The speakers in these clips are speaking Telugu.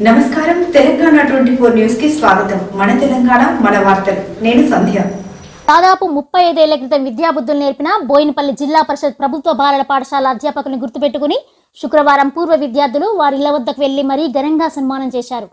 నమస్కారం తెలంగాణ 24 న్యూస్ కి స్వాగతం. మన తెలంగాణ మన వార్తలు. నేను సంధ్య. దాదాపు 35 ఏళ్ల క్రితం విద్యాబుద్ధులు నేర్పిన బోయినపల్లి జిల్లా పరిషత్ ప్రభుత్వ బాలల పాఠశాల అధ్యాపకులను గుర్తుపెట్టుకుని శుక్రవారం పూర్వ విద్యార్థులు వారి ఇళ్ల వద్దకు వెళ్లి మరీ ఘనంగా సన్మానం చేశారు.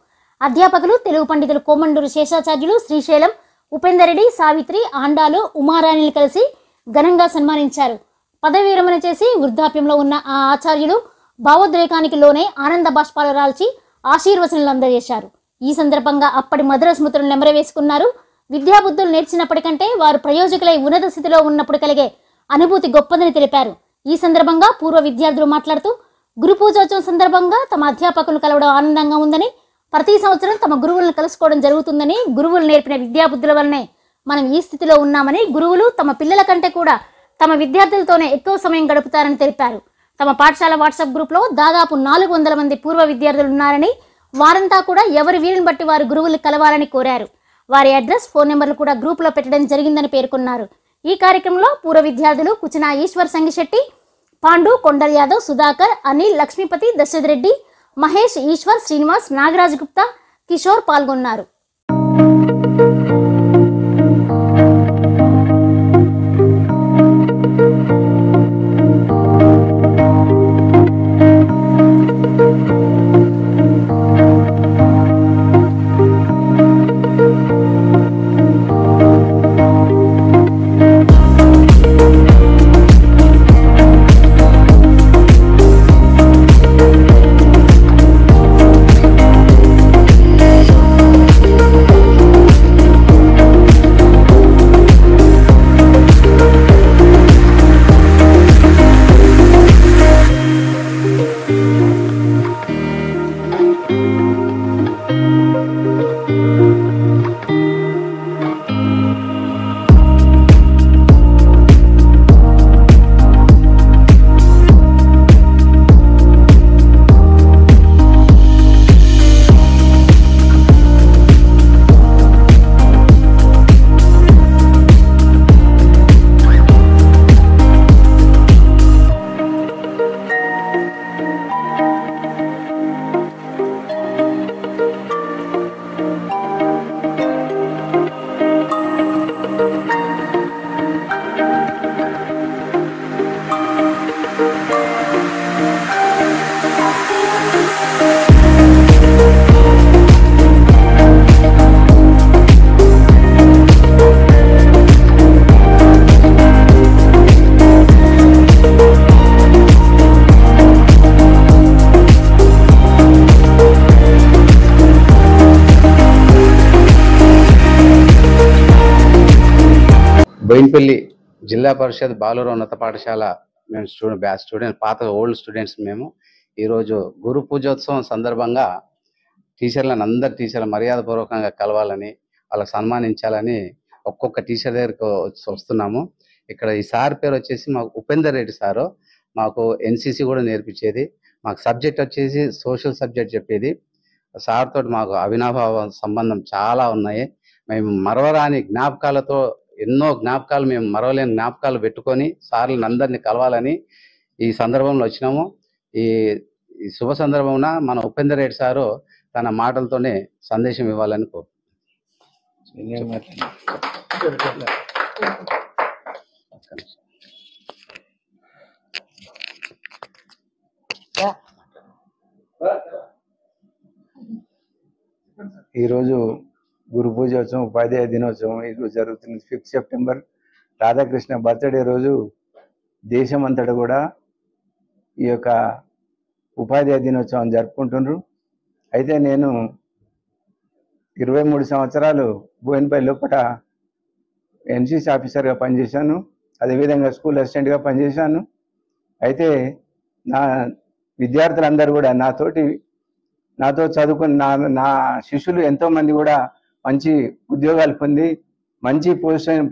అధ్యాపకులు తెలుగు పండితులు కోమండూరు శేషాచార్యులు, శ్రీశైలం, ఉపేందర్ రెడ్డి, సావిత్రి, ఆండాలు, ఉమారాణిని కలిసి ఘనంగా సన్మానించారు. పదవి విరమణ చేసి వృద్ధాప్యంలో ఉన్న ఆ ఆచార్యులు భావోద్రేకానికి లోనే ఆనంద బాష్పాలు రాల్చి ఆశీర్వచనలు అందజేశారు. ఈ సందర్భంగా అప్పటి మధుర స్మృతులను నెమరవేసుకున్నారు. విద్యాబుద్ధులు నేర్చినప్పటికంటే వారు ప్రయోజకులై ఉన్నత స్థితిలో ఉన్నప్పుడు కలిగే అనుభూతి గొప్పదని తెలిపారు. ఈ సందర్భంగా పూర్వ విద్యార్థులు మాట్లాడుతూ గురు పూజోత్సవం సందర్భంగా తమ అధ్యాపకులను కలవడం ఆనందంగా ఉందని, ప్రతి సంవత్సరం తమ గురువులను కలుసుకోవడం జరుగుతుందని, గురువులు నేర్పిన విద్యాబుద్ధుల వల్లనే మనం ఈ స్థితిలో ఉన్నామని, గురువులు తమ పిల్లల కంటే కూడా తమ విద్యార్థులతోనే ఎక్కువ సమయం గడుపుతారని తెలిపారు. తమ పాఠశాల వాట్సాప్ గ్రూప్లో దాదాపు 400 మంది పూర్వ విద్యార్థులు ఉన్నారని, వారంతా కూడా ఎవరి వీలుని బట్టి వారి గురువులు కలవాలని కోరారు. వారి అడ్రస్, ఫోన్ నెంబర్లు కూడా గ్రూపులో పెట్టడం జరిగిందని పేర్కొన్నారు. ఈ కార్యక్రమంలో పూర్వ విద్యార్థులు కుచినా ఈశ్వర్ సంగిశెట్టి, పాండు, కొండల్ యాదవ్, సుధాకర్, అనిల్, లక్ష్మీపతి, దశరథ్ రెడ్డి, మహేష్, ఈశ్వర్, శ్రీనివాస్, నాగరాజ్ గుప్తా, కిషోర్ పాల్గొన్నారు. బోయినపల్లి జిల్లా పరిషత్ బాలుర ఉన్నత పాఠశాల మేము స్టూడెంట్ పాత ఓల్డ్ స్టూడెంట్స్ మేము ఈరోజు గురు పూజోత్సవం సందర్భంగా అందరు టీచర్లు మర్యాదపూర్వకంగా కలవాలని, వాళ్ళకి సన్మానించాలని ఒక్కొక్క టీచర్ దగ్గరకు వస్తున్నాము. ఇక్కడ ఈ సార్ పేరు వచ్చేసి మాకు ఉపేందర్ రెడ్డి సారు. మాకు ఎన్సిసి కూడా నేర్పించేది. మాకు సబ్జెక్ట్ వచ్చేసి సోషల్ సబ్జెక్ట్ చెప్పేది. సార్ తోటి మాకు అవినాభావ సంబంధం చాలా ఉన్నాయి. మేము మరవరాని జ్ఞాపకాలతో ఎన్నో జ్ఞాపకాలు, మేము మరవలేని జ్ఞాపకాలు పెట్టుకొని సార్లను అందరినీ కలవాలని ఈ సందర్భంలో వచ్చినాము. ఈ శుభ సందర్భమున మన ఉపేందర్ రెడ్డి సారు తన మాటలతోనే సందేశం ఇవ్వాలని ఈరోజు గురు పూజోత్సవం, ఉపాధ్యాయ దినోత్సవం ఈరోజు జరుగుతుంది. 5 సెప్టెంబర్ రాధాకృష్ణ బర్త్డే రోజు దేశమంతటా కూడా ఈ యొక్క ఉపాధ్యాయ దినోత్సవం జరుపుకుంటున్నారు. అయితే నేను 23 సంవత్సరాలు బోయినపల్లి లోపల ఎన్సిసి ఆఫీసర్గా పనిచేశాను. అదేవిధంగా స్కూల్ అసిస్టెంట్గా పనిచేశాను. అయితే నా విద్యార్థులందరూ కూడా నాతో చదువుకుని నా శిష్యులు ఎంతోమంది కూడా మంచి ఉద్యోగాలు పొంది మంచి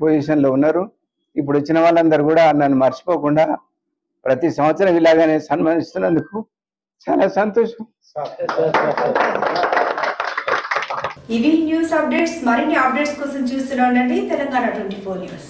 పొజిషన్లో ఉన్నారు. ఇప్పుడు వచ్చిన వాళ్ళందరూ కూడా నన్ను మర్చిపోకుండా ప్రతి సంవత్సరం ఇలాగానే సన్మానిస్తున్నందుకు చాలా సంతోషం. ఇవి న్యూస్ అప్డేట్స్. మరిన్ని అప్డేట్స్ కోసం చూస్తూనే ఉండండి తెలంగాణ 24 న్యూస్.